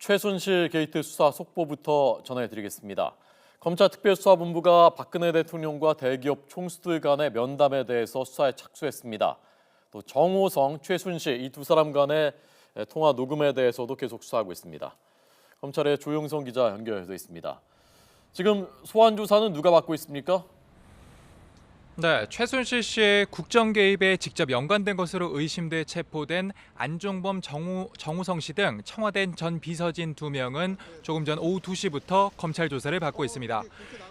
최순실 게이트 수사 속보부터 전해드리겠습니다. 검찰 특별수사본부가 박근혜 대통령과 대기업 총수들 간의 면담에 대해서 수사에 착수했습니다. 또 정호성, 최순실 이 두 사람 간의 통화 녹음에 대해서도 계속 수사하고 있습니다. 검찰의 조영성 기자 연결돼 있습니다. 지금 소환 조사는 누가 받고 있습니까? 네, 최순실 씨의 국정 개입에 직접 연관된 것으로 의심돼 체포된 안종범, 정우성 씨 등 청와대 전 비서진 2명은 조금 전 오후 2시부터 검찰 조사를 받고 있습니다.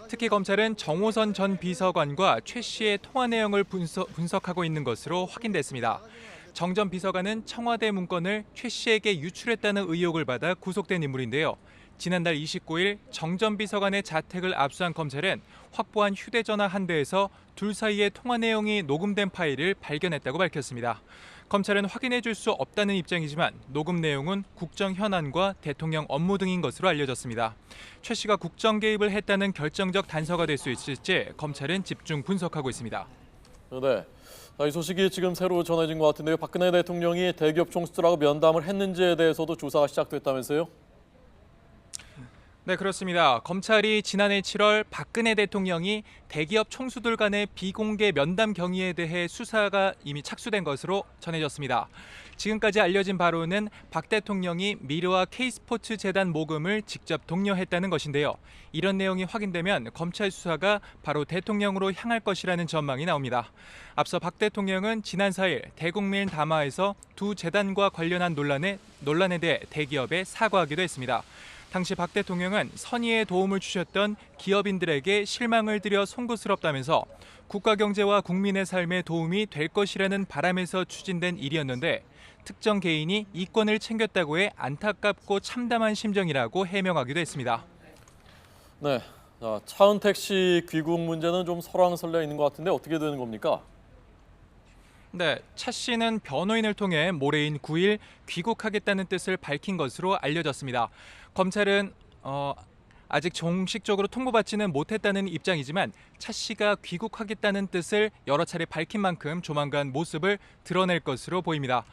특히 검찰은 정호선 전 비서관과 최 씨의 통화 내용을 분석하고 있는 것으로 확인됐습니다. 정 전 비서관은 청와대 문건을 최 씨에게 유출했다는 의혹을 받아 구속된 인물인데요. 지난달 29일 정 전 비서관의 자택을 압수한 검찰은 확보한 휴대전화 한 대에서 둘 사이의 통화 내용이 녹음된 파일을 발견했다고 밝혔습니다. 검찰은 확인해 줄 수 없다는 입장이지만 녹음 내용은 국정 현안과 대통령 업무 등인 것으로 알려졌습니다. 최 씨가 국정 개입을 했다는 결정적 단서가 될 수 있을지 검찰은 집중 분석하고 있습니다. 네. 이 소식이 지금 새로 전해진 것 같은데요. 박근혜 대통령이 대기업 총수들하고 면담을 했는지에 대해서도 조사가 시작됐다면서요? 네, 그렇습니다. 검찰이 지난해 7월 박근혜 대통령이 대기업 총수들 간의 비공개 면담 경위에 대해 수사가 이미 착수된 것으로 전해졌습니다. 지금까지 알려진 바로는 박 대통령이 미르와 K스포츠 재단 모금을 직접 독려했다는 것인데요. 이런 내용이 확인되면 검찰 수사가 바로 대통령으로 향할 것이라는 전망이 나옵니다. 앞서 박 대통령은 지난 4일 대국민 담화에서 두 재단과 관련한 논란에 대해 대기업에 사과하기도 했습니다. 당시 박 대통령은 선의의 도움을 주셨던 기업인들에게 실망을 드려 송구스럽다면서 국가 경제와 국민의 삶에 도움이 될 것이라는 바람에서 추진된 일이었는데 특정 개인이 이권을 챙겼다고 해 안타깝고 참담한 심정이라고 해명하기도 했습니다. 네. 차은택 씨 귀국 문제는 좀 설왕설래 있는 것 같은데 어떻게 되는 겁니까? 네, 차 씨는 변호인을 통해 모레인 9일 귀국하겠다는 뜻을 밝힌 것으로 알려졌습니다. 검찰은 아직 정식적으로 통보받지는 못했다는 입장이지만 차 씨가 귀국하겠다는 뜻을 여러 차례 밝힌 만큼 조만간 모습을 드러낼 것으로 보입니다.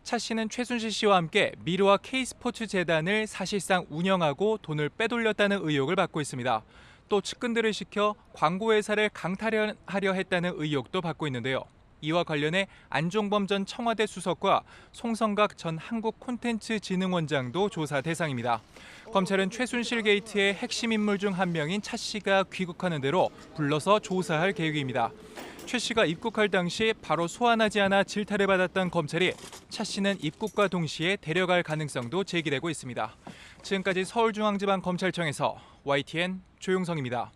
차 씨는 최순실 씨와 함께 미르와 K스포츠 재단을 사실상 운영하고 돈을 빼돌렸다는 의혹을 받고 있습니다. 또 측근들을 시켜 광고회사를 강탈하려 했다는 의혹도 받고 있는데요. 이와 관련해 안종범 전 청와대 수석과 송성각 전 한국콘텐츠진흥원장도 조사 대상입니다. 검찰은 최순실 게이트의 핵심 인물 중 한 명인 차 씨가 귀국하는 대로 불러서 조사할 계획입니다. 최 씨가 입국할 당시 바로 소환하지 않아 질타를 받았던 검찰이 차 씨는 입국과 동시에 데려갈 가능성도 제기되고 있습니다. 지금까지 서울중앙지방검찰청에서 YTN 조용성입니다.